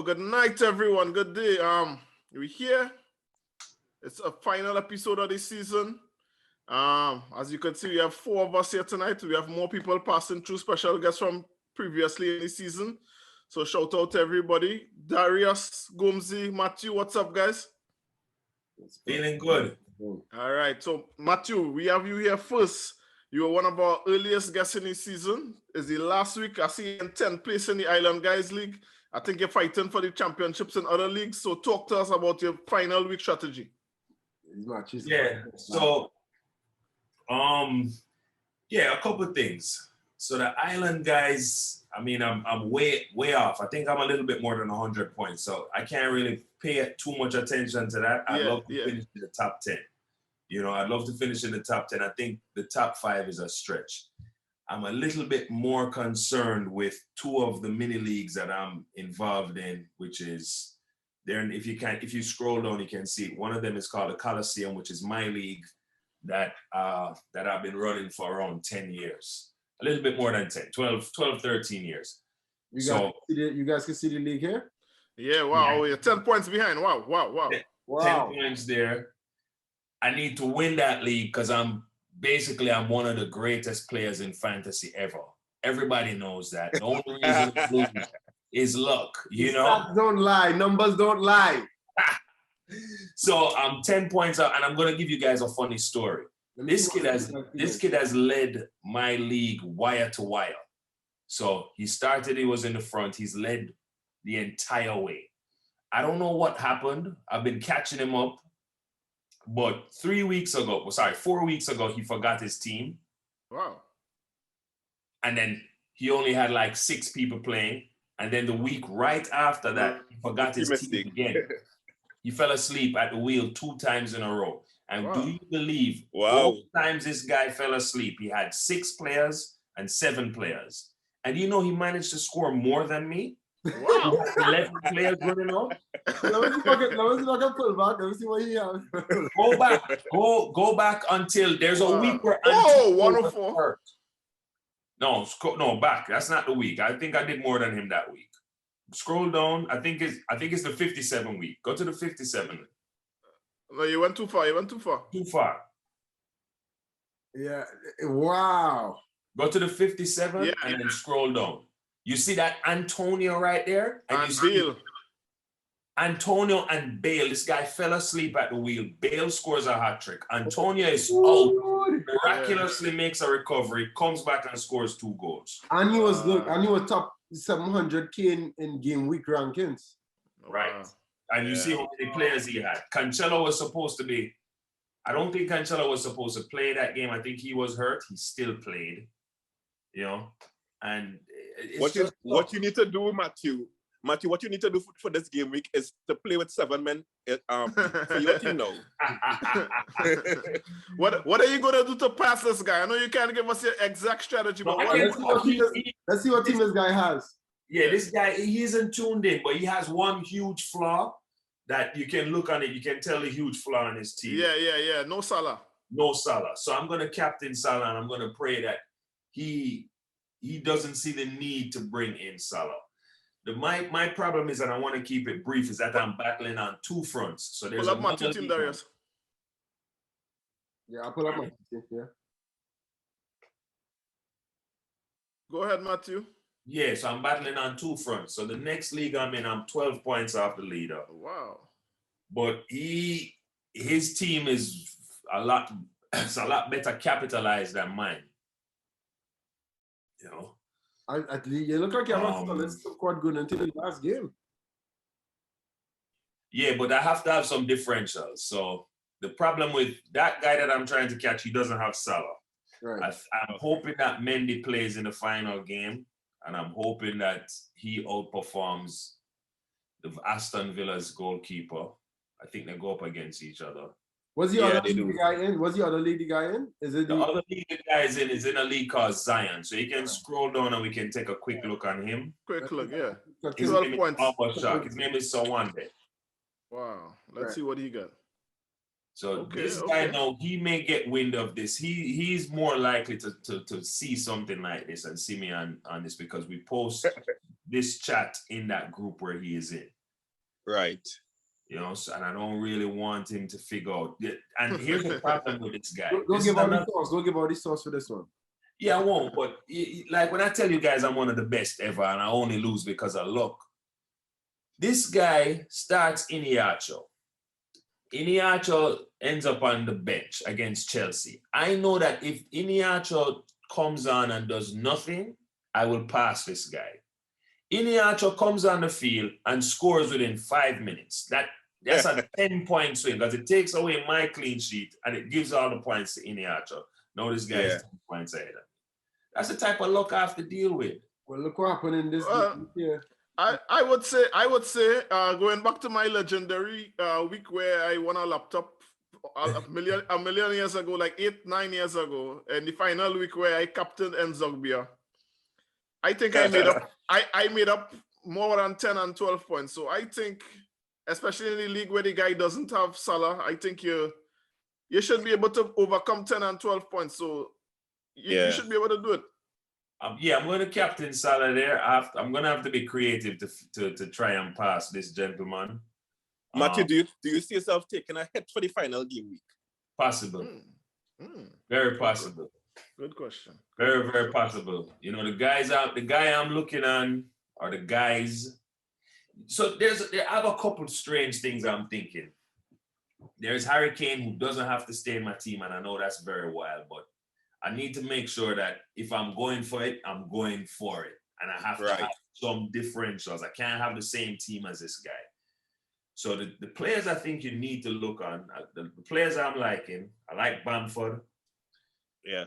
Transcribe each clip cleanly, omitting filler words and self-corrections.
Yo, good night, everyone. Good day. We're here. It's a final episode of the season. As you can see, we have 4 of us here tonight. We have more people passing through, special guests from previously in the season. So shout out to everybody. Darius, Gomzi, Matthew, what's up, guys? Feeling good. All right. So Matthew, we have you here first. You were one of our earliest guests in the season. Is the last week? I see you in 10th place in the Island Guys League. I think you're fighting for the championships in other leagues. So talk to us about your final week strategy. Yeah. So, a couple of things. So the Island Guys, I mean, I'm way off. I think I'm a little bit more than 100 points. So I can't really pay too much attention to that. I'd love to finish in the top 10. You know, I'd love to finish in the top 10. I think the top 5 is a stretch. I'm a little bit more concerned with 2 of the mini leagues that I'm involved in, which is there. And if you scroll down, you can see one of them is called the Coliseum, which is my league that I've been running for around 10 years, a little bit more than 10, 12, 13 years. You guys can see the league here? Yeah, wow, you're 10 points behind. Wow. 10 points there. I need to win that league because I'm one of the greatest players in fantasy ever. Everybody knows that. The only reason I lose is luck, you know? Stats don't lie. Numbers don't lie. So I'm 10 points out, and I'm going to give you guys a funny story. This kid has led my league wire to wire. So he was in the front. He's led the entire way. I don't know what happened. I've been catching him up. But 4 weeks ago, he forgot his team. Wow. And then he only had like 6 people playing. And then the week right after that, he forgot his team again. He fell asleep at the wheel 2 times in a row. And do you believe both times this guy fell asleep, he had 6 players and 7 players. And you know he managed to score more than me? Wow. 11 players running out. Let me pull back. Let me see what he has. Go back until there's a week where 104. hurt. No, back. That's not the week. I think I did more than him that week. Scroll down. I think it's the 57 week. Go to the 57. No, you went too far. Too far. Yeah. Wow. Go to the 57 and then scroll down. You see that Antonio right there? And Bale. Antonio and Bale. This guy fell asleep at the wheel. Bale scores a hat trick. Antonio is out. Miraculously makes a recovery, comes back and scores 2 goals. And he was top 700K in Gameweek rankings. Right. And you see how many players he had. Cancelo was supposed to be. I don't think Cancelo was supposed to play that game. I think he was hurt. He still played. You know? And what you need to do, Matthew, what you need to do for this game week is to play with 7 men for your team now. What are you going to do to pass this guy? I know you can't give us your exact strategy, but let's see what team this guy has. Yeah, this guy, he isn't tuned in, but he has one huge flaw that you can look on it. You can tell the huge flaw in his team. Yeah. No Salah. So I'm going to captain Salah, and I'm going to pray that he doesn't see the need to bring in Salah. My problem is, and I want to keep it brief, is that I'm battling on 2 fronts. So there's pull up Matthew team, Darius. Yeah, I'll pull up my team, yeah. Go ahead, Matthew. Yeah, so I'm battling on 2 fronts. So the next league I'm in, I'm 12 points off the leader. Wow. But his team is a lot better capitalized than mine. You know? You look like you have a solid squad going into the last game. Yeah, but I have to have some differentials. So the problem with that guy that I'm trying to catch, he doesn't have Salah. Right. I'm hoping that Mendy plays in the final game, and I'm hoping that he outperforms the Aston Villa's goalkeeper. I think they go up against each other. Was the other league the guy in? Was the other league the guy in? Is it the other league the guy is in a league called Zion. So you can scroll down and we can take a quick look on him. Quick look, yeah. His name is His name is Sawande. Wow. Let's see what he got. So this guy now, he may get wind of this. He's more likely to see something like this and see me on this because we post this chat in that group where he is in. Right. You know, so, and I don't really want him to figure out. And here's the problem with this guy. Don't give out the source. Don't give out the source for this one. Yeah, I won't. But like when I tell you guys I'm one of the best ever and I only lose because of luck, this guy starts Iniacho. Iniacho ends up on the bench against Chelsea. I know that if Iniacho comes on and does nothing, I will pass this guy. Iniacho comes on the field and scores within 5 minutes. That's a 10-point swing because it takes away my clean sheet and it gives all the points to Iniacho. Now this guy is 10 points ahead. That's the type of luck I have to deal with. Well, look what happened in this year. I would say, going back to my legendary week where I won a laptop a million years ago, like 8-9 years ago, and the final week where I captained Enzogbia, I think I made up more than 10 and 12 points. So I think, especially in the league where the guy doesn't have Salah, I think you should be able to overcome 10 and 12 points. So you should be able to do it. I'm going to captain Salah there. I'm going to have to be creative to try and pass this gentleman. Matthew, do you see yourself taking a hit for the final game week? Possible. Very possible. Good question. Very, very possible. You know, the guy I'm looking on are the guys. So I have a couple strange things I'm thinking. There's Harry Kane, who doesn't have to stay in my team, and I know that's very wild, but I need to make sure that if I'm going for it, I'm going for it. And I have to have some differentials. I can't have the same team as this guy. So the players I think you need to look on, the players I'm liking, I like Bamford. Yeah.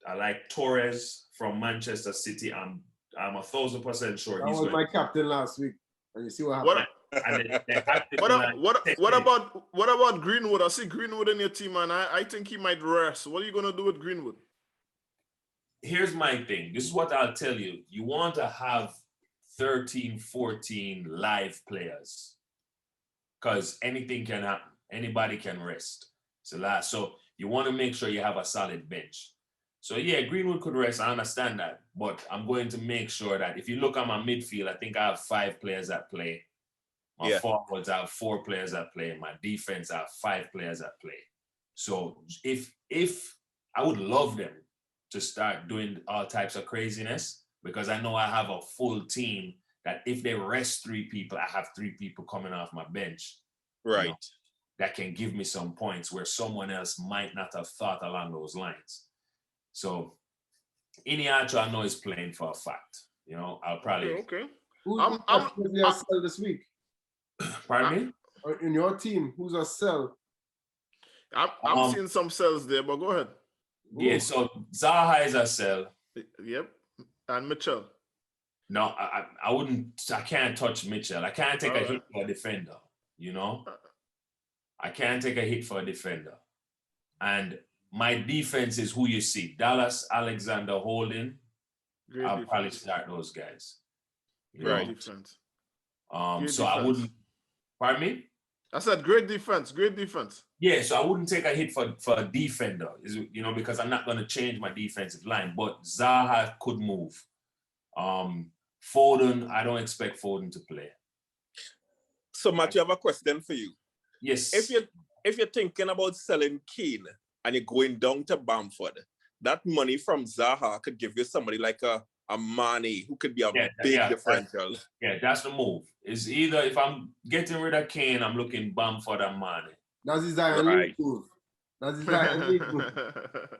I like Torres from Manchester City. I'm 1,000% sure That was my captain last week. And you see what happened. What about Greenwood? I see Greenwood in your team, and I think he might rest. What are you gonna do with Greenwood? Here's my thing. This is what I'll tell you. You want to have 13, 14 live players, because anything can happen. Anybody can rest. So you want to make sure you have a solid bench. So yeah, Greenwood could rest. I understand that, but I'm going to make sure that if you look at my midfield, I think I have 5 players that play. My forwards, I have 4 players that play. My defense, I have 5 players that play. So if I would love them to start doing all types of craziness, because I know I have a full team that if they rest 3 people, I have 3 people coming off my bench. Right. You know, that can give me some points where someone else might not have thought along those lines. So Iniacho, I know is playing for a fact. You know, I'll probably Who's a sell this week? Pardon me? In your team, who's a sell? I'm seeing some sells there, but go ahead. Yeah, so Zaha is a sell. Yep. And Mitchell. No, I wouldn't. I can't touch Mitchell. I can't take a hit for a defender. You know, I can't take a hit for a defender. And my defense is who you see: Dallas, Alexander, Holding. I'll probably start those guys. Great defense. So I wouldn't. Pardon me? I said great defense. Great defense. Yeah, so I wouldn't take a hit for a defender, because I'm not going to change my defensive line. But Zaha could move. Foden, I don't expect Foden to play. So, Matthew, I have a question for you. Yes. If you're thinking about selling Kane and you're going down to Bamford, that money from Zaha could give you somebody like a Mane who could be a big differential. That's the move. It's either if I'm getting rid of Kane, I'm looking Bamford and Mane. That's his Zion move. That's his Zion move.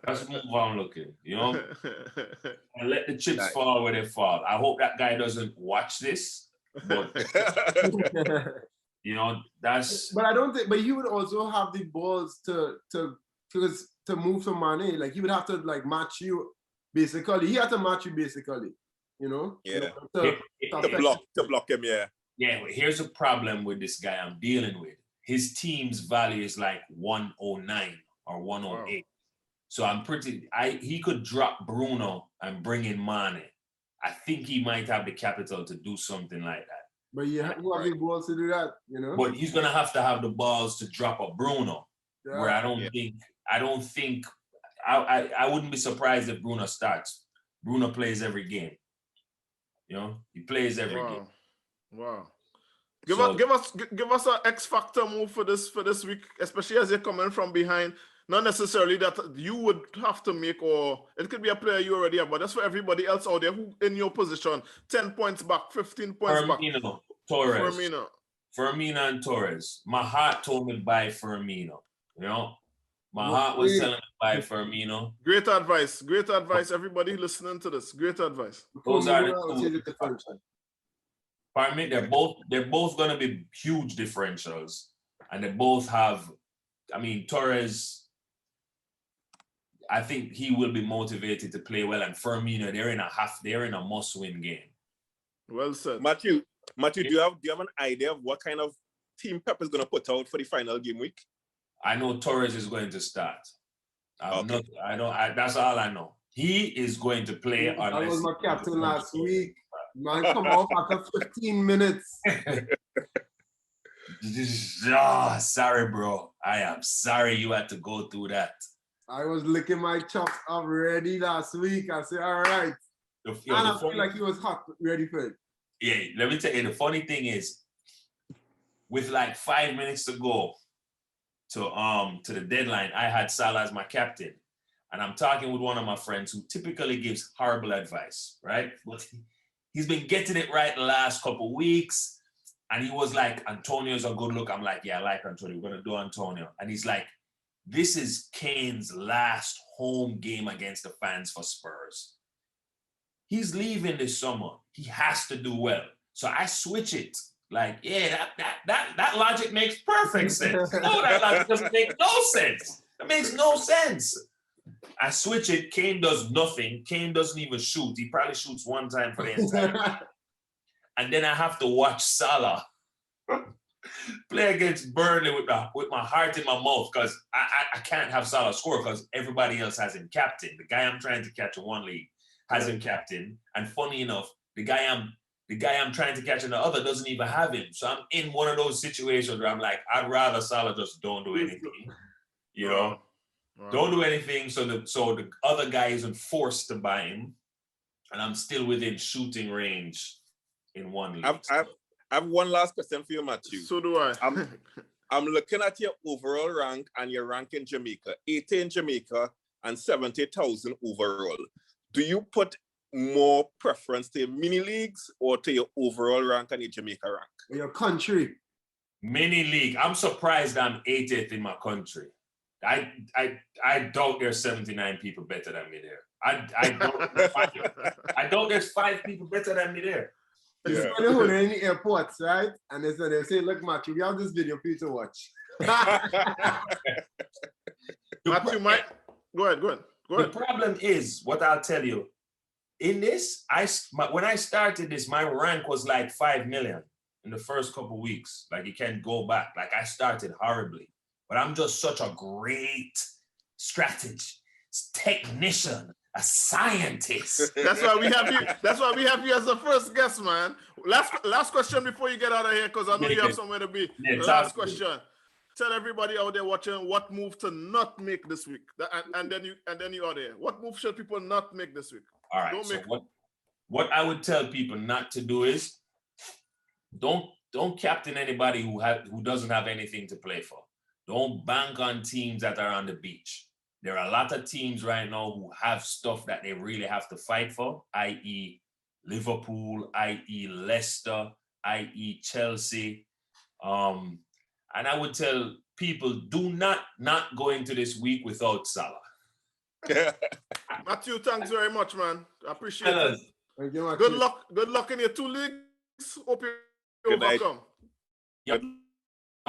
That's the move I'm looking, And let the chips fall where they fall. I hope that guy doesn't watch this, but that's. But I don't think. But he would also have the balls to move to Mane. Like he would have to match you. Basically, he had to match you. Basically, Yeah. To block him. Yeah. Yeah. But here's the problem with this guy I'm dealing with. His team's value is like 109 or 108. Wow. So he could drop Bruno and bring in Mane. I think he might have the capital to do something like that. But who have the balls to do that, But he's gonna have to have the balls to drop a Bruno. Yeah. Where I don't think I wouldn't be surprised if Bruno starts. Bruno plays every game. You know, he plays every game. Wow. Give us an X factor move for this week, especially as you're coming from behind. Not necessarily that you would have to make, or it could be a player you already have, but that's for everybody else out there who in your position, 10 points back, 15 points back. Torres. Firmino and Torres. My heart told me buy Firmino. You know, my heart was telling me buy Firmino. Great advice. Great advice. Everybody listening to this. Great advice. Those are the two. Pardon me, they're both going to be huge differentials, and they both have. I mean, Torres, I think he will be motivated to play well, and Firmino, they're in a must-win game. Well said, Matthew. Do you have an idea of what kind of team Pep is going to put out for the final game week? I know Torres is going to start. Okay. That's all I know. He is going to play. I was my captain last week. Man, come off after 15 minutes. Sorry, bro. I am sorry you had to go through that. I was licking my chops already last week. I said, all right. I feel like he was hot, ready for it. Yeah, let me tell you, the funny thing is, with like 5 minutes to go to the deadline, I had Salah as my captain. And I'm talking with one of my friends who typically gives horrible advice, right? But he's been getting it right the last couple weeks. And he was like, Antonio's a good look. I'm like, yeah, I like Antonio. We're going to do Antonio. And he's like, this is Kane's last home game against the fans for Spurs. He's leaving this summer. He has to do well. So I switch it. Like, yeah, that logic makes perfect sense. No, that logic doesn't make no sense. That makes no sense. I switch it. Kane does nothing. Kane doesn't even shoot. He probably shoots one time for the entire game. And then I have to watch Salah play against Burnley with my heart in my mouth, because I can't have Salah score because everybody else has him captain. The guy I'm trying to catch in one league has him captain. And funny enough, the guy I'm trying to catch in the other doesn't even have him. So I'm in one of those situations where I'm like, I'd rather Salah just don't do anything. You know? Wow. Don't do anything so the other guy isn't forced to buy him. And I'm still within shooting range in one league. I have one last question for you, Matthew. So do I. I'm looking at your overall rank and your rank in Jamaica. 80 in Jamaica and 70,000 overall. Do you put more preference to your mini leagues or to your overall rank and your Jamaica rank? Your country. Mini league. I'm surprised I'm 80th in my country. I doubt there's 79 people better than me there. I doubt there's 5 people better than me there. It's funny when they're in the airports, right? And they say, look, Matthew, we have this video for you to watch. Matthew, go ahead. The problem is, what I'll tell you, in this, when I started this, my rank was like 5 million in the first couple of weeks. Like, you can't go back. Like, I started horribly. But I'm just such a great strategist, technician, a scientist. That's why we have you. That's why we have you as the first guest, man. Last question before you get out of here, because I know you have somewhere to be. Last question. Tell everybody out there watching what move to not make this week, and then you out there. What move should people not make this week? All right. What I would tell people not to do is don't captain anybody who doesn't have anything to play for. Don't bank on teams that are on the beach. There are a lot of teams right now who have stuff that they really have to fight for, i.e. Liverpool, i.e. Leicester, i.e. Chelsea. And I would tell people, do not go into this week without Salah. Matthew, thanks very much, man. I appreciate it. Thank you, good luck in your 2 leagues. Hope you overcome. Yep.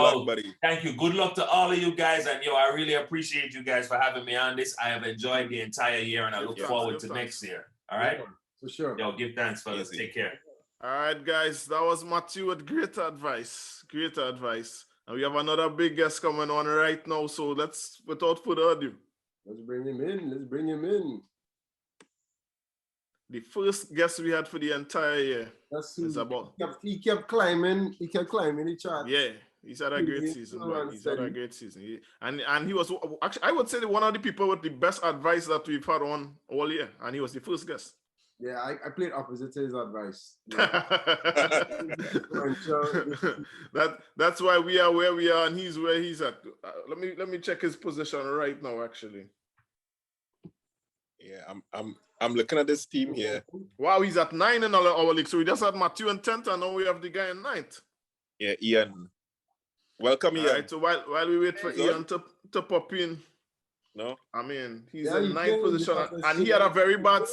Oh, buddy. Thank you. Good luck to all of you guys. And I really appreciate you guys for having me on this. I have enjoyed the entire year and I look forward to next year. All right? For sure. Give thanks, fellas. Take care. All right, guys. That was Matthew with great advice. Great advice. And we have another big guest coming on right now. So without further ado. Let's bring him in. The first guest we had for the entire year. That's about. He kept climbing the chart. Yeah. He's had a great season, man. He's had a great season. And he was, actually, I would say one of the people with the best advice that we've had on all year. And he was the first guest. Yeah, I played opposite to his advice. That's why we are where we are and he's where he's at. Let me check his position right now. Actually, yeah, I'm looking at this team here. Wow, he's at 9 in our league. So we just had Matthew in 10th, and now we have the guy in 9th. Yeah, Ian. Welcome, Ian. All right, so while we wait for Ian to pop in. No, I mean he's in 9th position, and he had a very bad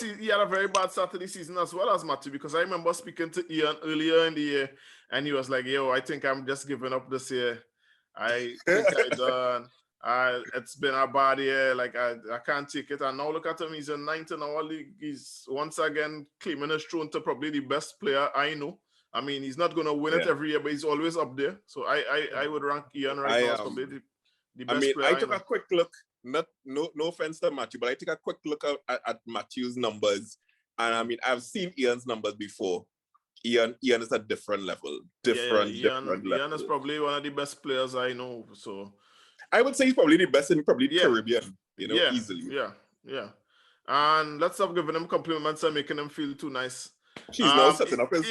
start to the season as well as Matthew, because I remember speaking to Ian earlier in the year, and he was like, "Yo, I think I'm just giving up this year. I think I done. It's been a bad year. Like I can't take it." And now look at him; he's in 9th in our league. He's once again claiming his throne to probably the best player I know. I mean, he's not going to win it every year, but he's always up there. So I would rank Ian right now as probably the best player. I took a quick look. No offense to Matthew, but I took a quick look at Matthew's numbers, and I mean I've seen Ian's numbers before. Ian is a different level. Ian is probably one of the best players I know. So I would say he's probably the best in probably the Caribbean. Easily. Yeah. And let's stop giving him compliments and making him feel too nice. He's now setting up his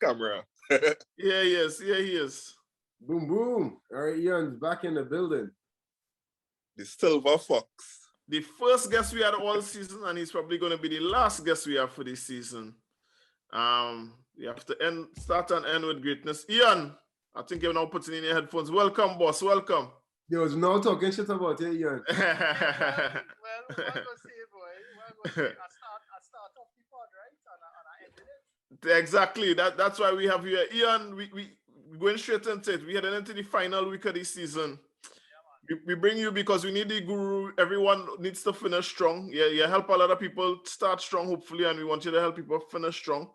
camera. Yeah, he is. Boom, boom. All right, Ian's back in the building. The Silver Fox. The first guest we had all season, and he's probably going to be the last guest we have for this season. We have to start and end with greatness. Ian, I think you're now putting in your headphones. Welcome, boss. Welcome. There was no talking shit about it, Ian. Well, what I go say, boy? I start off the pod, right? And I ended it. Exactly. That's why we have you here. Ian, we going straight into it. We headed into the final week of the season. We bring you because we need the guru. Everyone needs to finish strong. Yeah, you help a lot of people start strong, hopefully, and we want you to help people finish strong.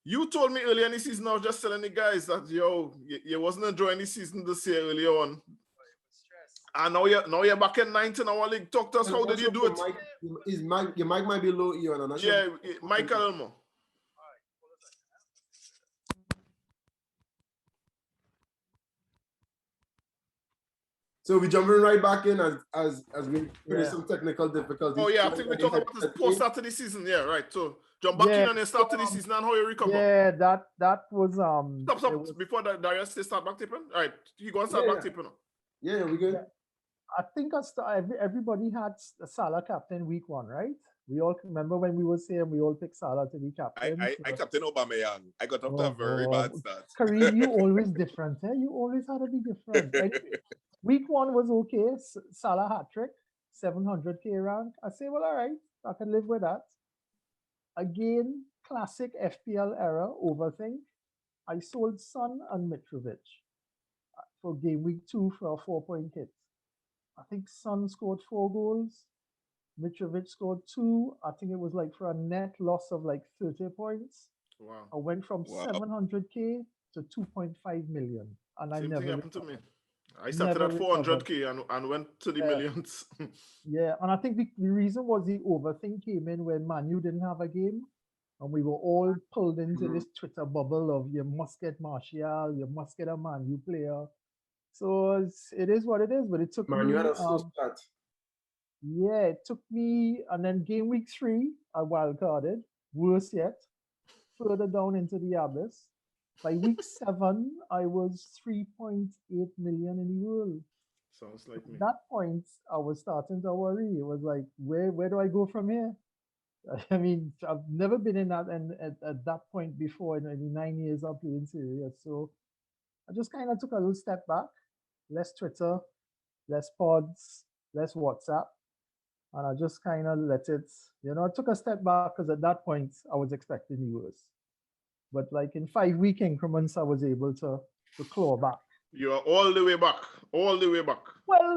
You told me earlier in the season, I was just telling the guys that you wasn't enjoying the season this year earlier on. And now you're back in 9th in our league. Talk to us, how did you do it? Your mic might be low, Ian. I'm not sure. Yeah, Michael Elmo. So we're jumping right back in as we finish some technical difficulties. Oh yeah, I think we talk about this post start of the season. Yeah, right. So jump back in and then start to the season and how you recover. Yeah, that was Stop. Before Darius say start back tipping. All right, you go and start back tipping. Yeah, we good. I think everybody had Salah captain week 1, right? We all remember when we were saying we all picked Salah to be captain. I captain Aubameyang. I got off to a very bad start. Kareem, you always different, eh? You always had to be different. Anyway, week 1 was okay. Salah hat trick, 700k rank. I say, well, all right, I can live with that. Again, classic FPL error, overthink. I sold Son and Mitrovic for game week 2 for a 4-point hit. I think Son scored 4 goals. Mitrovic scored 2. I think it was like for a net loss of like 30 points. Wow. I went from 700k to 2.5 million. And Same I never thing happened to me. I started at 400k and went to the millions. Yeah, and I think the reason was the overthink came in when Manu didn't have a game. And we were all pulled into this Twitter bubble of you must get Martial, you must get a Manu player. So it is what it is, but it took me. Manu had a slow start. Yeah, it took me, and then game week 3, I wildcarded. Worse yet, further down into the abyss. By week 7, I was 3.8 million in the world. Sounds like me. At that point, I was starting to worry. It was like, where do I go from here? I mean, I've never been in that and at that point before in the 9 years I've played serious. So I just kind of took a little step back. Less Twitter, less pods, less WhatsApp. And I just kind of let it, I took a step back because at that point I was expecting the worst. But like in 5-week increments, I was able to claw back. You are all the way back. Well,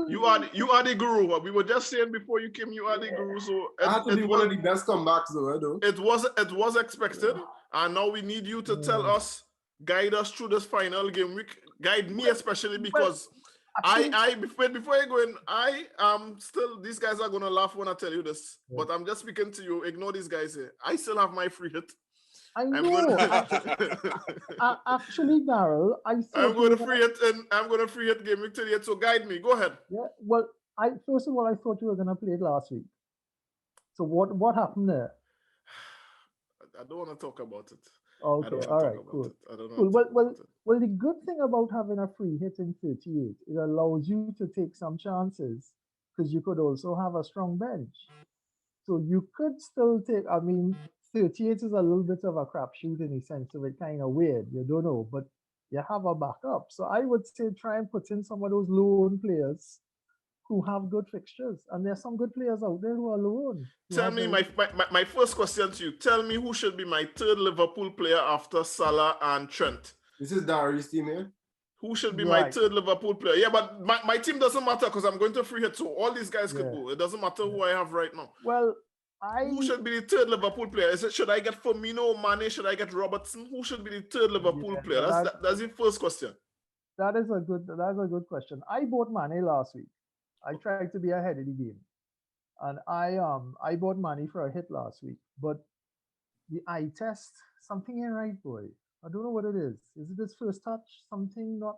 you are the guru. We were just saying before you came, you are the guru. So it had to be one of the best comebacks, though. It was expected, and now we need you to tell us, guide us through this final game week. Guide me especially because before you go in, I am still. These guys are gonna laugh when I tell you this, but I'm just speaking to you. Ignore these guys here. I still have my free hit. I know. Actually, Daryl, I'm going to free hit game week 38. So guide me. Go ahead. Yeah. Well, first of all, I thought you were going to play it last week. So what happened there? I don't want to talk about it. Okay, all right, cool. I don't Cool. want to talk about it. Well, the good thing about having a free hit in 38, it allows you to take some chances because you could also have a strong bench. So you could still take, I mean, 38 is a little bit of a crapshoot in the sense of it kind of weird. You don't know, but you have a backup. So I would say try and put in some of those low-owned players who have good fixtures. And there's some good players out there who are low-owned. Tell me, my first question to you, tell me who should be my third Liverpool player after Salah and Trent? This is Darius' team here. Who should be my third Liverpool player? Yeah, but my team doesn't matter because I'm going to free hit, so all these guys could go. It doesn't matter who I have right now. Well, who should be the third Liverpool player? Should I get Firmino, Mane? Should I get Robertson? Who should be the third Liverpool player? That's the first question. That's a good question. I bought Mane last week. I tried to be ahead of the game, and I bought Mane for a hit last week. But the eye test, something ain't right, boy. I don't know what it is. Is it his first touch? Something not.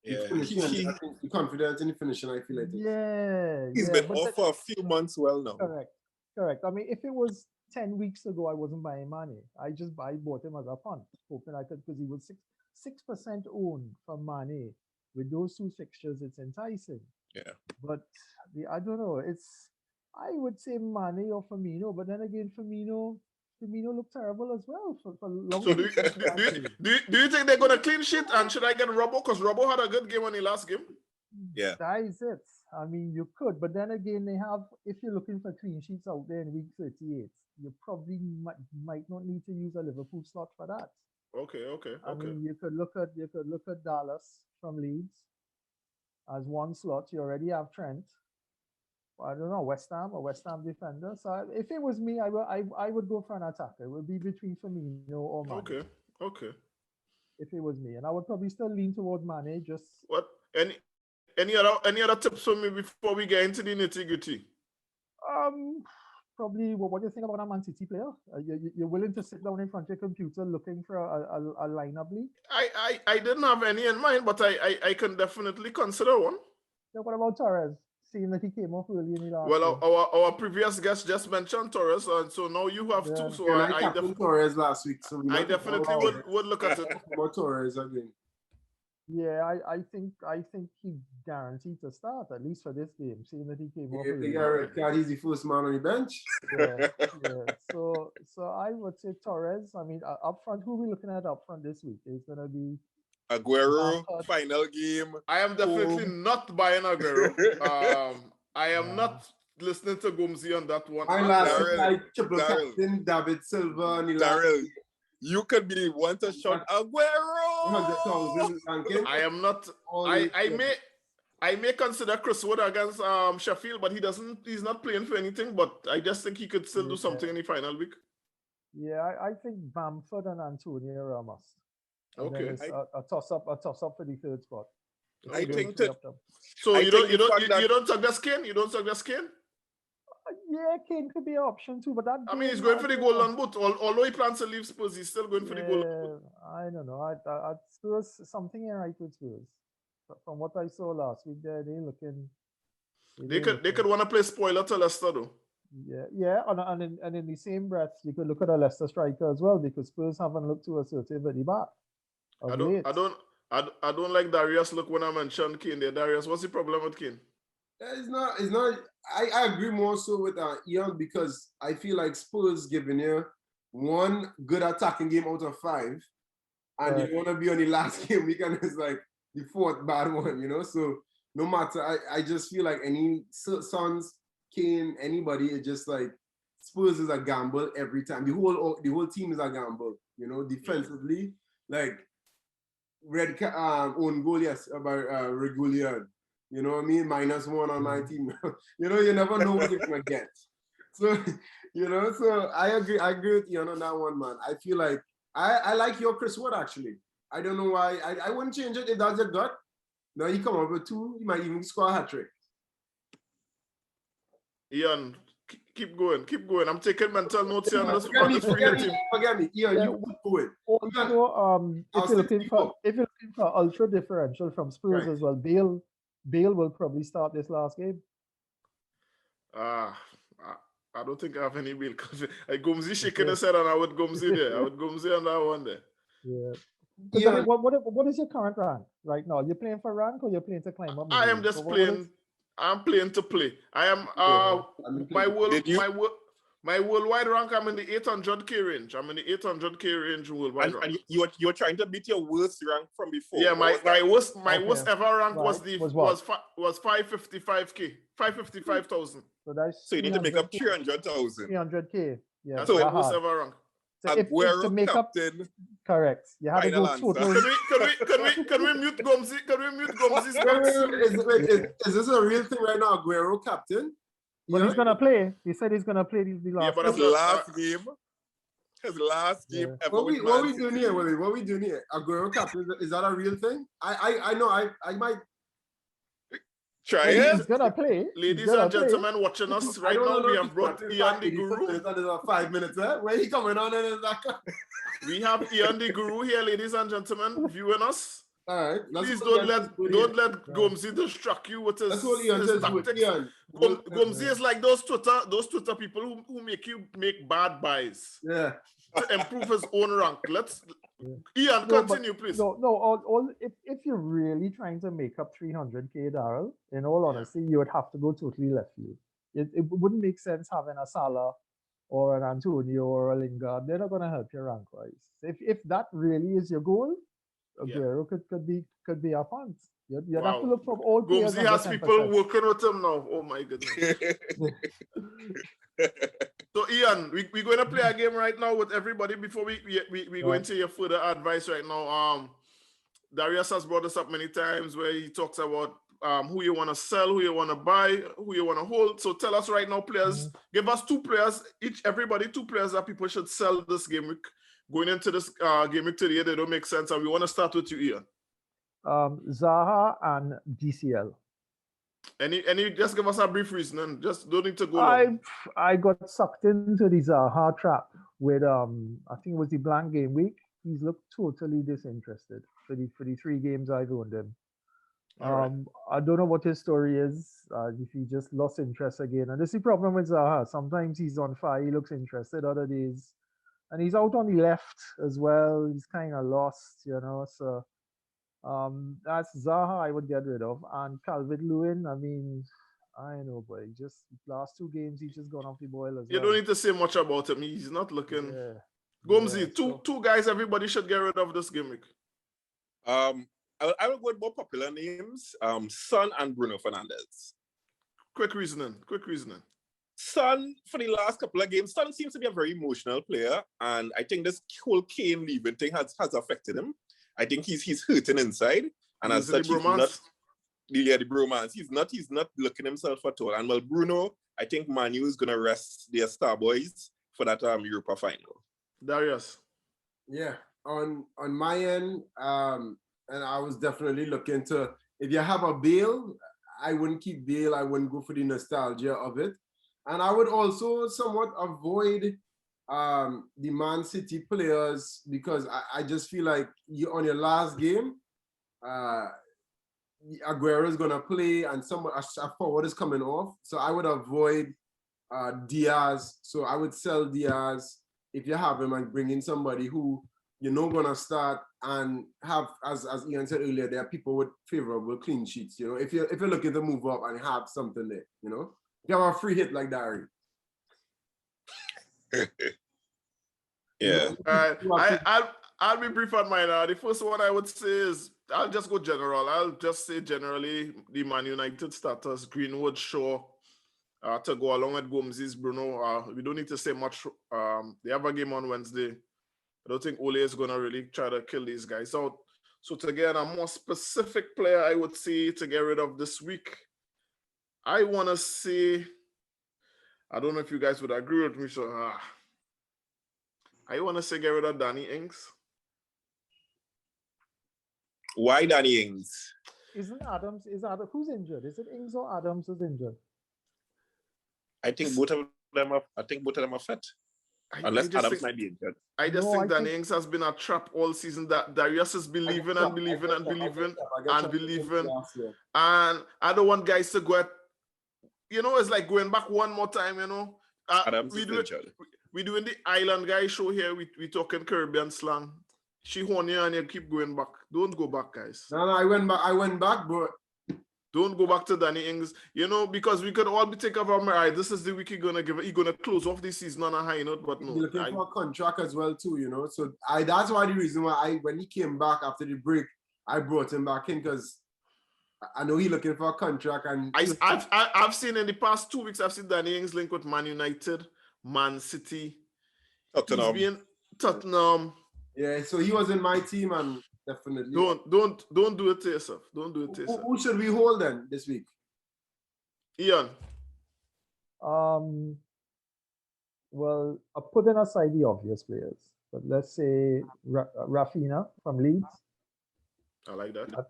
Yeah, the confidence in the finishing, I feel like. Yeah, he's been off for a few months well now. Correct. I mean, if it was 10 weeks ago, I wasn't buying Mane. I bought him as a punt, hoping I could, because he was 6% owned from Mane. With those two fixtures, it's enticing. Yeah. But I don't know. I would say Mane or Firmino, but then again, Firmino looked terrible as well for long. So do you think they're gonna clean sheet? And should I get Robbo? Because Robbo had a good game on the last game. Yeah. That is it. I mean, you could, but then again, they have. If you're looking for clean sheets out there in week 38, you probably might not need to use a Liverpool slot for that. Okay. I mean, you could look at Dallas from Leeds as one slot. You already have Trent. I don't know, West Ham defender. So if it was me, I would go for an attacker. It would be between Firmino or Mane. Okay. If it was me, and I would probably still lean towards Mane. Just what? Any other tips for me before we get into the nitty-gritty? Probably. What do you think about a Man City player? You're willing to sit down in front of your computer looking for a lineup league? I didn't have any in mind, but I can definitely consider one. So what about Torres? Seeing that he came off early in the last game. Our previous guest just mentioned Torres, and so now you have two. So I definitely Torres last week. So I definitely would look at it. About Torres again. Yeah, I think he's guaranteed to start at least for this game, seeing that he came off. He's the first man on the bench. Yeah. So I would say Torres. I mean, up front, who are we looking at up front this week? It's gonna be Aguero, final game. I am definitely not buying Aguero. I am not listening to Gumzi on that one. I triple captain David Silva. Daryl, you could be the one to shout Aguero. 100,000. I am not. I may consider Chris Wood against Sheffield, but he's not playing for anything. But I just think he could still do something in the final week. Yeah, I think Bamford and Antonio are a must. Okay. A toss up for the third spot. I think so. You don't suck the skin. You don't suck the skin. Yeah, Kane could be an option too, but that. He's going for the golden boot. Although he plans to leave Spurs, he's still going for the golden boot. I don't know. I Spurs, something ain't right with Spurs. From what I saw last week, they're looking. They could want to play spoiler to Leicester though. Yeah, and in the same breath, you could look at a Leicester striker as well because Spurs haven't looked too assertive at the back. I don't like Darius look when I mentioned Kane there. Darius, what's the problem with Kane? It's not. I agree more so with Ian because I feel like Spurs giving you one good attacking game out of 5, and you want to be on the last game weekend is like the 4th bad one, you know. So no matter, I just feel like any Sons, Kane, anybody, it's just like Spurs is a gamble every time. The whole team is a gamble, you know. Defensively, like own goal, yes, about Regulian. You know what I mean? -1 on my team. You know, you never know what you're gonna get. So, you know, so I agree with you on that one, man. I feel like I like your Chris Wood actually. I don't know why. I wouldn't change it if that's your gut. Now you come up with 2, you might even score a hat-trick. Ian, keep going. I'm taking mental notes here on this. Forget me. Ian, you do it. Also, if you're looking for ultra differential from Spurs as well, Bale will probably start this last game. I don't think I have any bill. Gumzi shaking his head and I would Gumzi there. I would Gumzi on that one there. Yeah. So Yeah. what is your current rank right now? You're playing for rank or you're playing to climb up? I am just playing. I'm playing to play. I am my worldwide rank. I'm in the 800k range. I'm in the 800k range worldwide rank. And you're trying to beat your worst rank from before. Yeah, my worst ever rank was 555k, 555,000. So you need to make up 300,000. 300k. Yeah. That's my worst ever rank. So if to make captain, up, correct. You have to go total. Can we mute Gomzi? Can we mute Gomzi's Is this a real thing right now? Aguero captain? But he's gonna play. He said he's gonna play the last. Yeah, but his last game ever. What we doing here, Willie? What we doing here? Aguero captain, is that a real thing? I know I might try it. He's gonna play. Ladies and gentlemen watching us right now, we have brought Ian the Guru. It's 5 minutes, eh? Where he coming on in that? We have Ian the Guru here, ladies and gentlemen, viewing us. All right. Please don't let Gomzi distract you with his tactics. Gomzi is like those Twitter people who make you make bad buys. Yeah. To improve his own rank. Ian, continue, please. All if you're really trying to make up 300k, Daryl, in all honesty, you would have to go totally left field. It wouldn't make sense having a Salah or an Antonio or a Lingard. They're not going to help your rank wise. If that really is your goal, Aguero could be a punt. You'd have to look for all players. Gomzi has people working with him now. Oh my goodness. So Ian, we're going to play a game right now with everybody before we go into your further advice right now. Darius has brought this up many times where he talks about who you want to sell, who you want to buy, who you want to hold. So tell us right now, players, give us 2 players, everybody 2 players that people should sell this game week. Going into this game week today, they don't make sense. And we want to start with you, Ian. Zaha and DCL. Any just give us a brief reason and just don't need to go long. I got sucked into the Zaha trap with I think it was the blank game week. He's looked totally disinterested for the 3 games I've owned him. Right. I don't know what his story is. If he just lost interest again. And this is the problem with Zaha. Sometimes he's on fire, he looks interested, other days. And he's out on the left as well. He's kind of lost, so that's Zaha I would get rid of. And Calvert-Lewin, I mean, I know, but just last 2 games, he's just gone off the boil as well. You don't need to say much about him. He's not looking. Yeah. Gomzi, two guys everybody should get rid of this game week. I will go with more popular names. Son and Bruno Fernandes. Quick reasoning. Son, for the last couple of games, Son seems to be a very emotional player. And I think this whole Kane leaving thing has affected him. I think he's hurting inside, and as such, he's not. Yeah, the bromance. He's not looking himself at all. And well, Bruno, I think Manu is gonna rest their star boys for that Europa final. Darius. Yeah, on my end, and I was definitely looking to. If you have a Bale, I wouldn't keep Bale. I wouldn't go for the nostalgia of it, and I would also somewhat avoid the Man City players because I just feel like you on your last game, Aguero is gonna play and a forward is coming off. So I would avoid Diaz. So I would sell Diaz if you have him and bring in somebody who gonna start and have, as Ian said earlier, there are people with favorable clean sheets. If you're looking to move up and have something there, if you have a free hit like Dari. Yeah. I'll be brief on mine. The first one I would say is I'll just go general. I'll just say generally the Man United starters: Greenwood, Shaw, to go along with Gomzi's, Bruno. We don't need to say much. They have a game on Wednesday. I don't think Ole is gonna really try to kill these guys out. So to get a more specific player, I would say to get rid of this week, I want to say, I don't know if you guys would agree with me, so I want to say get rid of Danny Ings. Why Danny Ings? Isn't Adams? Who's injured? Is it Ings or Adams who's injured? I think both of them are fit. Unless Adams might be injured. I think Danny Ings has been a trap all season. That Darius is believing. And I don't want guys to go at, it's like going back one more time, Adams we is do it. injured. We doing the island guy show here. We talking Caribbean slang. She horny and you keep going back. Don't go back, guys. No, I went back, but don't go back to Danny Ings. You know, because we could all be taking of our right. This is the week he's gonna close off this season on a high note. But no, he's looking for a contract as well too. You know, so that's why the reason why when he came back after the break, I brought him back in because I know he's looking for a contract. And I've seen in the past 2 weeks, I've seen Danny Ings linked with Man United, Man City, Tottenham. Yeah, so he was in my team and definitely. Don't do it to yourself. Don't do it to yourself. Who should we hold then this week? Ian. Well, I put in aside the obvious players, but let's say Rafinha from Leeds. I like that.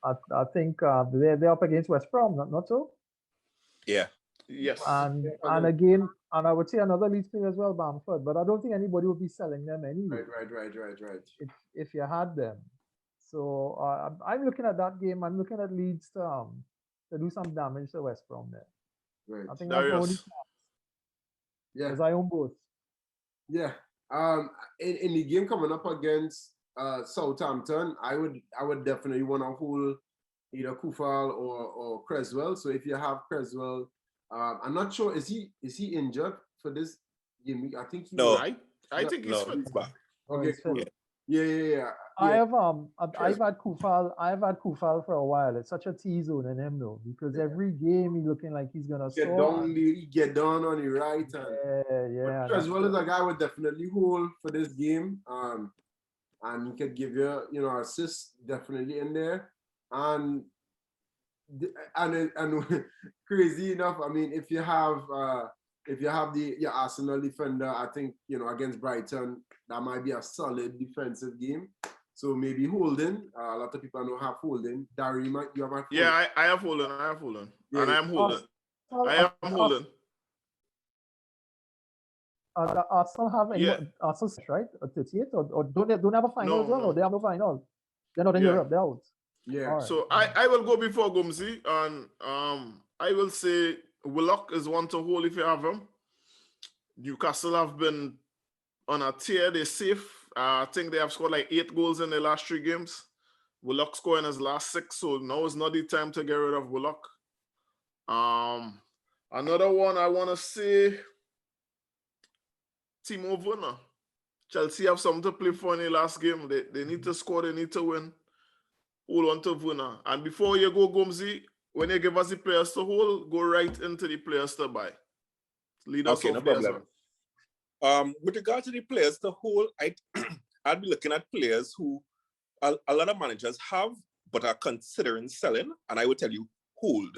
I think they're up against West Brom, not so? Yeah. Yes. And again, and I would say another Leeds player as well, Bamford, but I don't think anybody would be selling them anyway. Right. If you had them. So I'm looking at that game. I'm looking at Leeds to do some damage to West Brom there. Right. I think that's the only chance. Yeah. Because I own both. Yeah. In the game coming up against Southampton, I would definitely want to hold either Kufal or Creswell. So if you have Creswell, I'm not sure, is he injured for this game? I think he no. I think he's fit. Back. Okay, cool. Yeah. I've had Kufal for a while. It's such a T-zone in him though, because every game he's looking like he's gonna get down on the right. Yeah. As well as a guy would definitely hold for this game. And he could give you assists definitely in there. And crazy enough, I mean, if you have your Arsenal defender, I think against Brighton that might be a solid defensive game. So maybe Holding. A lot of people don't have Holding. Darry, you have Holding. Yeah, I have Holding. Yeah, and I am Holding. I am Holding. Arsenal have any Arsenal, right? 38 or don't have a final as well? No, they have no final. They're not in Europe. They're out. Yeah. Right. So I will go before Gumzi, and I will say Willock is one to hold if you have him. Newcastle have been on a tear. They're safe. I think they have scored like 8 goals in their last 3 games. Willock scoring his last 6, so now is not the time to get rid of Willock. Another one I want to say, Timo Werner. Chelsea have something to play for in the last game. They need to score. They need to win. Hold on to Werner. And before you go, Gumzi, when you give us the players to hold, go right into the players to buy. Lead us off there as well. With regard to the players to hold, I'd be looking at players who a lot of managers have, but are considering selling. And I would tell you, hold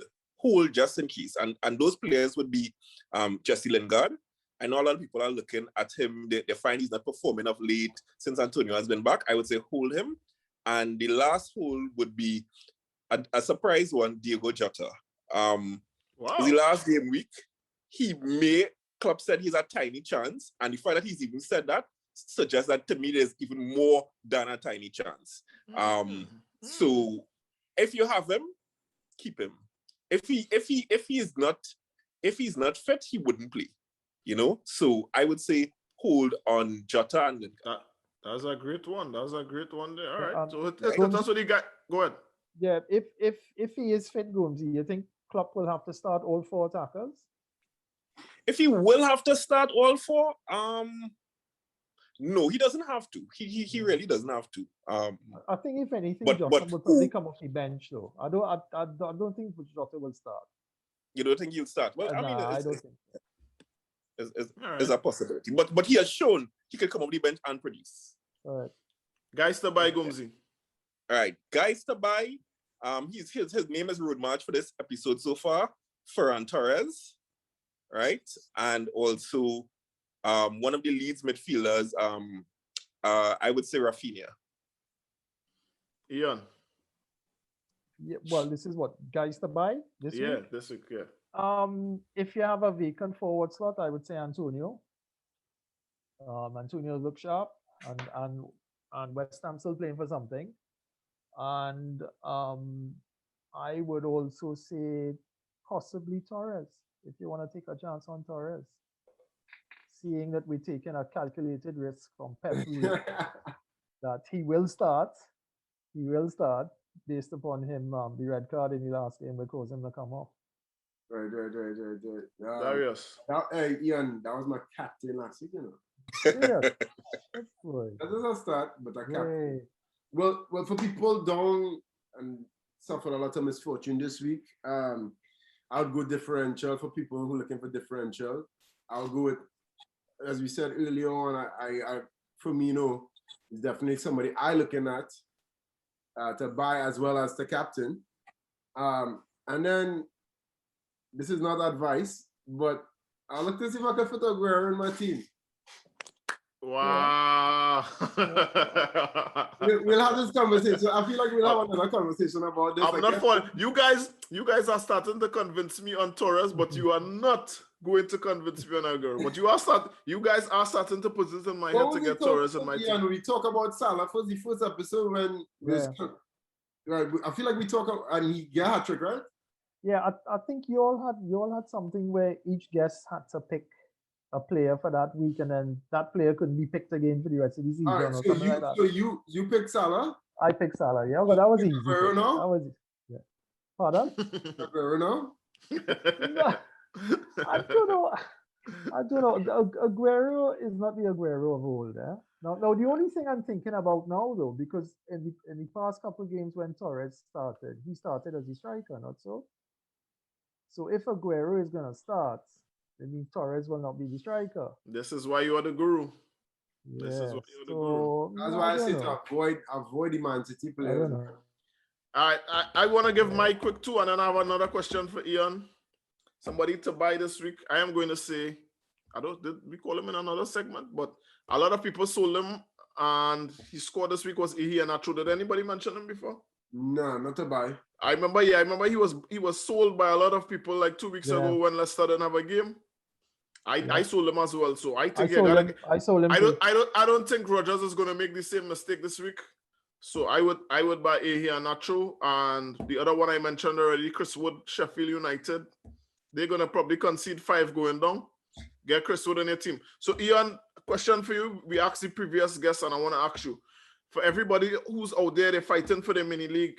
just in case. And those players would be Jesse Lingard. I know a lot of people are looking at him. They find he's not performing of late since Antonio has been back. I would say hold him. And the last hold would be a surprise one, Diego Jota. The last game week, Klopp said he's a tiny chance. And the fact that he's even said that suggests that to me there's even more than a tiny chance. So if you have him, keep him. If he's not fit, he wouldn't play. So I would say hold on Jota and Lingard. That's a great one. That's a great one there. All right. So that's what he got. Go ahead. Yeah, if he is fit, Gumzi, you think Klopp will have to start all 4 attackers? If he will have to start all 4, no, he doesn't have to. He really doesn't have to. I think if anything, Jota will probably come off the bench though. I don't think Jota will start. You don't think he'll start? Well, I mean, I don't think. Is a possibility. But he has shown he can come off the bench and produce. All right. Guys to buy, Gumzi. All right. Guys to buy. His name is Road March for this episode so far. Ferran Torres. Right? And also one of the Leeds midfielders, I would say Rafinha. Ian. Yeah, well, this is what guys to buy this week? This week, yeah. If you have a vacant forward slot, I would say Antonio. Antonio looks sharp, and West Ham still playing for something. And I would also say possibly Torres if you want to take a chance on Torres. seeing that we're taking a calculated risk from Pep that he will start. He will start based upon him the red card in the last game will cause him to come off. Right. Darius. Hey, Ian, that was my captain last week, you know. Yeah. That doesn't start, but I captain. Great. Well, for people down and suffered a lot of misfortune this week, I'll go differential for people who are looking for differential. I'll go with, as we said earlier on, I Firmino is definitely somebody I looking at to buy as well as the captain. And then this is not advice, but I'll look to see if I can fit Aguero in my team. Wow. We'll have this conversation. I feel like we'll have another conversation about this. I'm not for you guys are starting to convince me on Torres, but you are not going to convince me on Aguero. But you guys are starting to put this in my head to get Torres in my team. And we talk about Salah for the first episode when right. I feel like we talk and he got a hat-trick, right? Yeah, I think you all had something where each guest had to pick a player for that week, and then that player couldn't be picked again for the rest of the season. All right, so you picked Salah? I picked Salah, yeah, but that was easy. Aguero now? That was yeah. Pardon? Aguero now? No, I don't know. Aguero is not the Aguero of old, eh? Now, the only thing I'm thinking about now, though, because in the past couple of games when Torres started, he started as a striker, not so. So if Aguero is gonna start, I mean Torres will not be the striker. This is why you are the guru. Yeah, this is why you're the guru. That's why I say to avoid the Man City players. I want to give my quick two, and then I have another question for Ian. Somebody to buy this week. I am going to say, did we call him in another segment? But a lot of people sold him, and he scored this week was Iheanacho. Did anybody mention him before? No, not to buy. I remember he was sold by a lot of people like 2 weeks ago when Leicester didn't have a game. I sold him as well. So I think I sold him. I don't think Rodgers is going to make the same mistake this week. So I would buy Iheanacho, and the other one I mentioned already, Chris Wood, Sheffield United. They're going to probably concede 5 going down. Get Chris Wood on your team. So Ian, question for you. We asked the previous guest, and I want to ask you, for everybody who's out there, they're fighting for the mini league,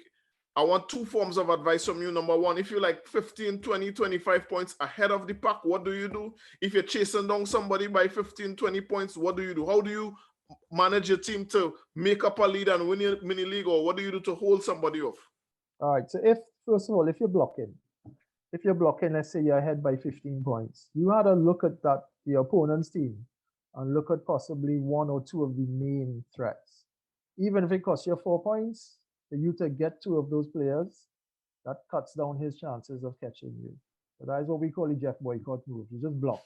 I want 2 forms of advice from you. Number one, if you're like 15, 20, 25 points ahead of the pack, what do you do? If you're chasing down somebody by 15, 20 points, what do you do? How do you manage your team to make up a lead and win your mini league, or what do you do to hold somebody off? All right. So first of all, if you're blocking, let's say you're ahead by 15 points, you had to look at the opponent's team and look at possibly 1 or 2 of the main threats. Even if it costs you 4 points, for you to get 2 of those players, that cuts down his chances of catching you. So that is what we call a Jeff Boycott move. You just block.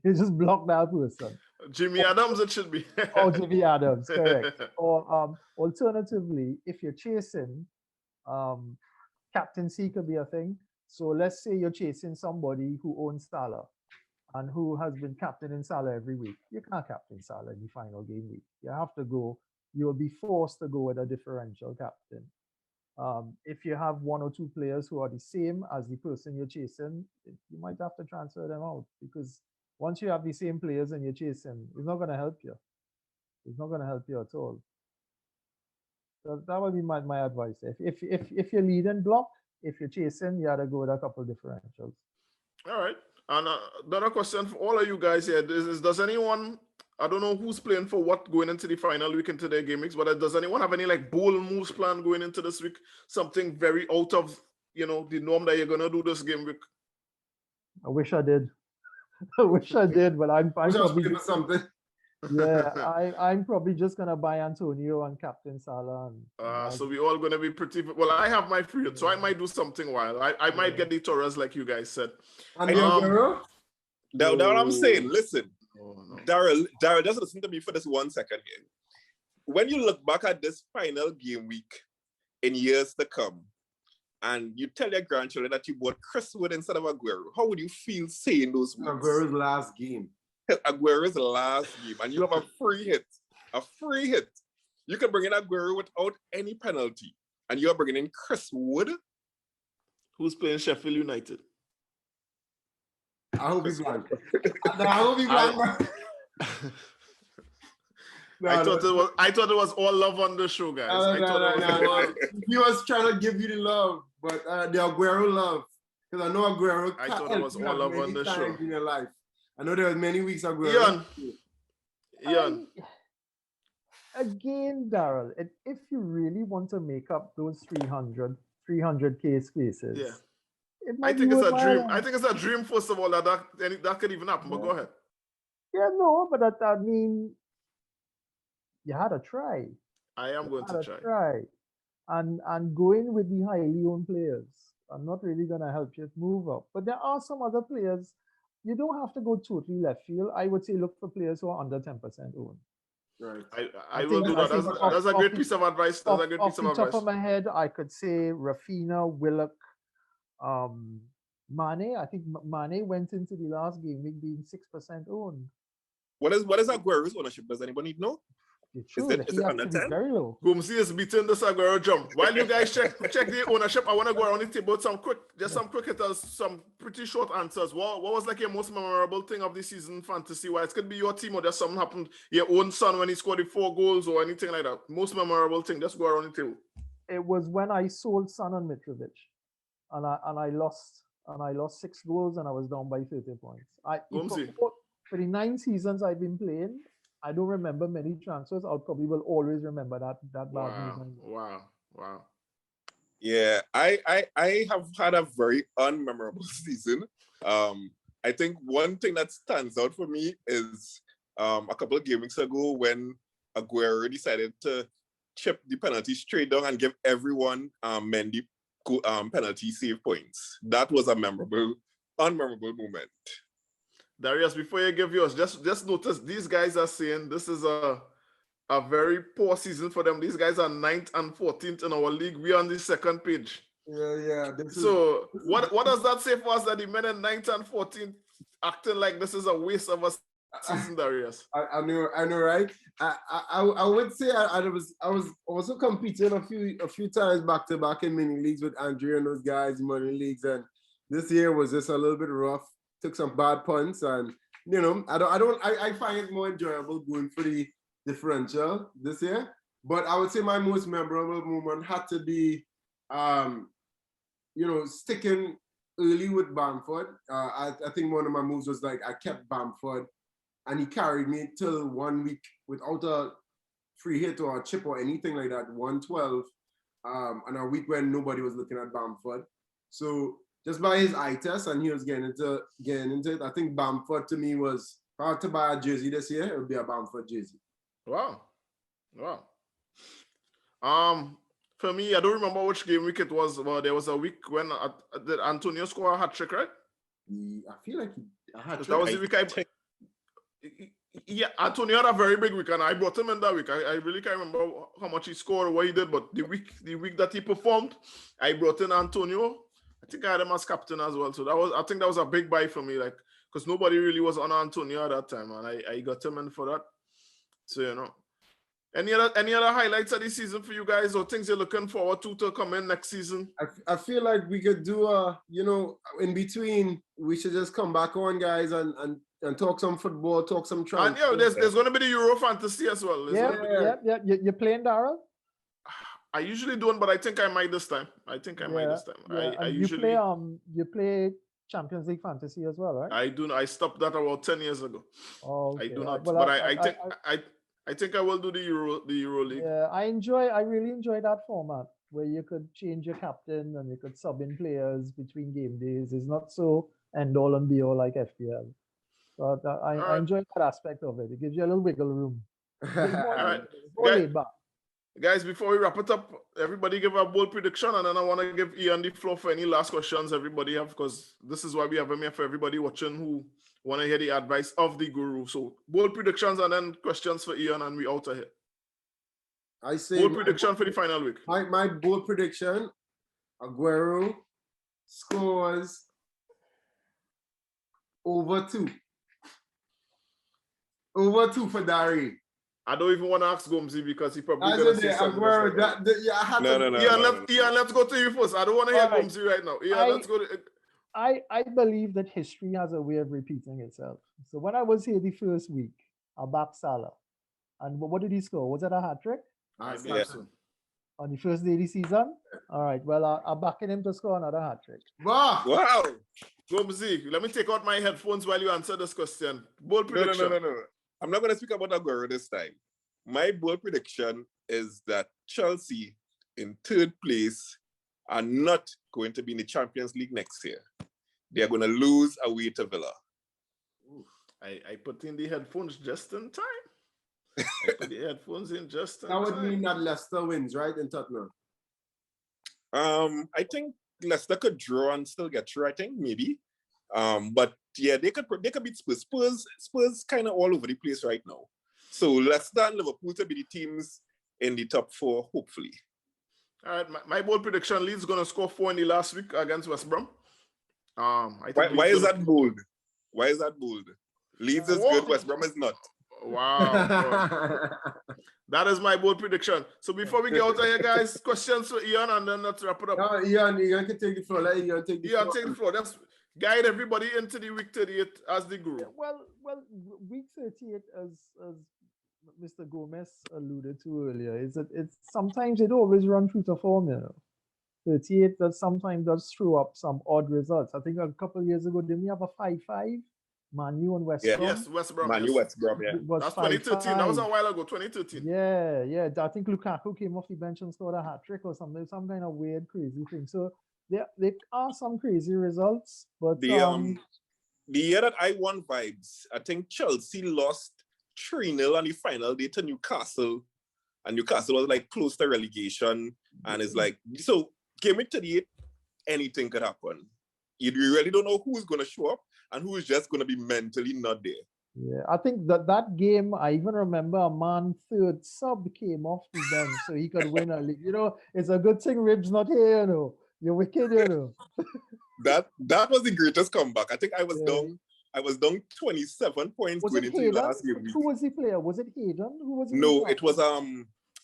You just block that person. Jimmy Adams, it should be. Oh, Jimmy Adams, correct. Or alternatively, if you're chasing, captaincy could be a thing. So let's say you're chasing somebody who owns Salah and who has been captaining Salah every week. You can't captain Salah in the final game week. You'll be forced to go with a differential captain. If you have 1 or 2 players who are the same as the person you're chasing, you might have to transfer them out, because once you have the same players and you're chasing, it's not going to help you. It's not going to help you at all. So that would be my advice. If you're leading, block. If you're chasing, you got to go with a couple of differentials. All right. And another question for all of you guys here is does anyone, I don't know who's playing for what going into the final week into their game weeks, but does anyone have any like bold moves planned going into this week? Something very out of, the norm that you're going to do this game week? I wish I did. But I'm probably for something. Yeah, I'm probably just gonna buy Antonio and Captain Salah. So we all gonna be pretty. Well, I have my free, so I might do something wild. I might get the Torres like you guys said. And Aguero? That's what I'm saying. Listen, Daryl, just listen to me for this 1 second here. When you look back at this final game week in years to come, and you tell your grandchildren that you bought Chris Wood instead of Aguero, how would you feel saying those words? Aguero's last game. Aguero's last game, and you have a free hit. You can bring in Aguero without any penalty, and you are bringing in Chris Wood, who's playing Sheffield United. I hope he's blank. I hope he's blank. I thought it was all love on the show, guys. No. He was trying to give you the love, but the Aguero love. Because I know Aguero. I thought it was all love on the show. In your life. I know there were many weeks Aguero. Ian. Again, Daryl, if you really want to make up those 300K spaces, I think it's a dream. I think it's a dream, first of all, that could even happen. But go ahead. Yeah, no, but I mean, you had to try. I am going to try. And going with the highly owned players, I'm not really going to help you move up. But there are some other players. You don't have to go totally left field. I would say look for players who are under 10% owned. Right. I will do that. That's a great piece of advice. That's a great piece of advice. Off the top of my head, I could say Rafinha, Willock, Mane. I think Mane went into the last game week being 6% owned. What is Aguero's ownership? Does anybody know? Is it under 10? Very low. Gumsi is beating this Aguero jump. While you guys check the ownership, I want to go around the table some quick hitters, some pretty short answers. What was like your most memorable thing of the season fantasy wise? It could be your team or just something happened, your own son when he scored the 4 goals or anything like that. Most memorable thing, just go around the table. It was when I sold Son and Mitrovic, and I lost 6 goals and I was down by 30 points. For the 9 seasons I've been playing, I don't remember many transfers. I probably will always remember that bad news. Wow. Yeah, I have had a very unmemorable season. I think one thing that stands out for me is a couple of game weeks ago when Aguero decided to chip the penalty straight down and give everyone Mendy penalty save points. That was a unmemorable moment. Darius, before you give yours, just notice these guys are saying this is a very poor season for them. These guys are 9th and 14th in our league. We are on the second page. Yeah. What does that say for us that the men in 9th and 14th acting like this is a waste of a season, Darius? I know, right? I would say I was also competing a few times back to back in mini leagues with Andrea and those guys in money leagues, and this year was just a little bit rough. Took some bad punts, and I find it more enjoyable going for the differential this year. But I would say my most memorable moment had to be, sticking early with Bamford. I think one of my moves was like I kept Bamford, and he carried me till 1 week without a free hit or a chip or anything like that. 112, and a week when nobody was looking at Bamford. So just by his eye test, and he was getting into it. I think Bamford to me was, if I had to buy a jersey this year, it would be a Bamford jersey. Wow. For me, I don't remember which game week it was, but there was a week when did Antonio score a hat-trick, right? I feel like a hat-trick. That was the week yeah, Antonio had a very big week, and I brought him in that week. I really can't remember how much he scored or what he did, but the week that he performed, I brought in Antonio. I think I had him as captain as well. So I think that was a big buy for me, like, because nobody really was on Antonio at that time, and I got him in for that. So any other highlights of this season for you guys, or things you're looking forward to come in next season? I feel like we could do in between, we should just come back on, guys, and talk some football, talk some transfer. And there's going to be the Euro Fantasy as well. Yeah. You're playing, Daryl? I usually don't, but I think I might this time. Yeah. I usually you play Champions League Fantasy as well, right? I do. I stopped that about 10 years ago. Oh, okay. I do not. But I think I will do the Euro League. Yeah, I really enjoy that format where you could change your captain and you could sub in players between game days. It's not so end all and be all like FPL. But I enjoy that aspect of it. It gives you a little wiggle room. All right. Guys, before we wrap it up, everybody give a bold prediction, and then I want to give Ian the floor for any last questions everybody have, because this is why we have him here, for everybody watching who want to hear the advice of the guru. So bold predictions and then questions for Ian, and we out of here. I say bold prediction for the final week. My bold prediction: Aguero scores over 2. Over 2 for Dari. I don't even want to ask Gomzi because he probably going to say something. Ian, let's go to you first. I don't want to hear Gomzi right now. Ian, let's go to... I believe that history has a way of repeating itself. So when I was here the first week, I back Salah. And what did he score? Was it a hat trick I Yeah. believe so. on the first day of the season? All right. Well, I'm backing him to score another hat trick. Wow. Wow. Gomzi, let me take out my headphones while you answer this question. Bold No. prediction. I'm not going to speak about Aguero this time. My bold prediction is that Chelsea in third place are not going to be in the Champions League next year. They are going to lose away to Villa. I put in the headphones just in time. I put the headphones in just in That would time. mean that Leicester wins, right, in Tottenham? I think Leicester could draw and still get through, I think, maybe. But yeah, they could beat Spurs. Spurs kind of all over the place right now. So Leicester and Liverpool to be the teams in the top 4, hopefully. All right, my bold prediction: Leeds going to score 4 in the last week against West Brom. I think Why is that bold? Why is that bold? Leeds is good, West Brom is not. Wow. That is my bold prediction. So before we get out of here, guys, questions for Ian and then let's wrap it up. No, Ian can take the floor. Let Ian take the floor. Ian, take the floor. Let's guide everybody into the week 38 as they grow. Well, week 38, as Mr. Gomez alluded to earlier, is that it's sometimes it always run through to form, 38 that sometimes does throw up some odd results. I think a couple of years ago, didn't we have a 5-5? Man U and West Brom? Yes, West Brom. Man U, West Brom, yeah. That's 2013. That was a while ago, 2013. Yeah. I think Lukaku came off the bench and scored a hat trick or something, some kind of weird, crazy thing. So there are some crazy results, but The year that I won vibes, I think Chelsea lost 3-0 on the final day to Newcastle, and Newcastle was like close to relegation, and it's like, so Gameweek 38, anything could happen. You really don't know who's going to show up and who is just going to be mentally not there. Yeah, I think that game, I even remember a man third sub came off the bench so he could win a league. It's a good thing Rib's not here, You're wicked, That was the greatest comeback. I think I was down 27 points Was going it into the Hayden? last game. Who was the player? Was it Hayden? Who was it? No, it was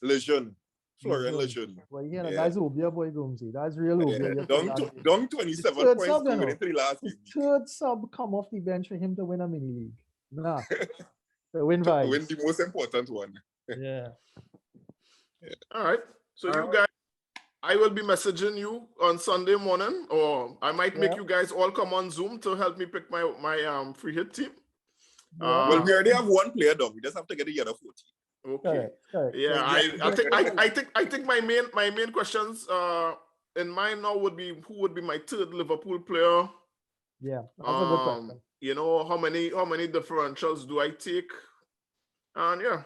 Lejeune. Florian Lejeune. Lejeune. Well, that's Obia boy Gumsy. That's real Obia. Down 27 points going into the last game. Third sub come off the bench for him to win a mini league. Nah. To win vibes. Win the most important one. Yeah. All right. So you guys, I will be messaging you on Sunday morning, or I might make you guys all come on Zoom to help me pick my free hit team. Well, we already have one player done. We just have to get the other 40. Okay. Correct. Yeah, I think my main questions in mind now would be who would be my third Liverpool player. Yeah, that's a good question. How many differentials do I take? And yeah,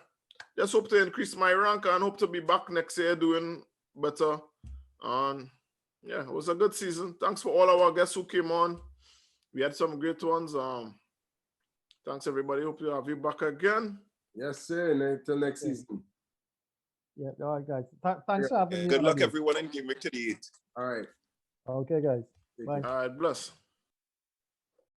just hope to increase my rank and hope to be back next year doing better. And yeah, it was a good season. Thanks for all our guests who came on. We had some great ones. Thanks everybody. Hope to have you back again. Yes, sir. Until next season. Yeah, all right, guys. Thanks for having me. Good luck, everyone, in Gameweek 38. All right. Okay, guys. Bye. All right, bless.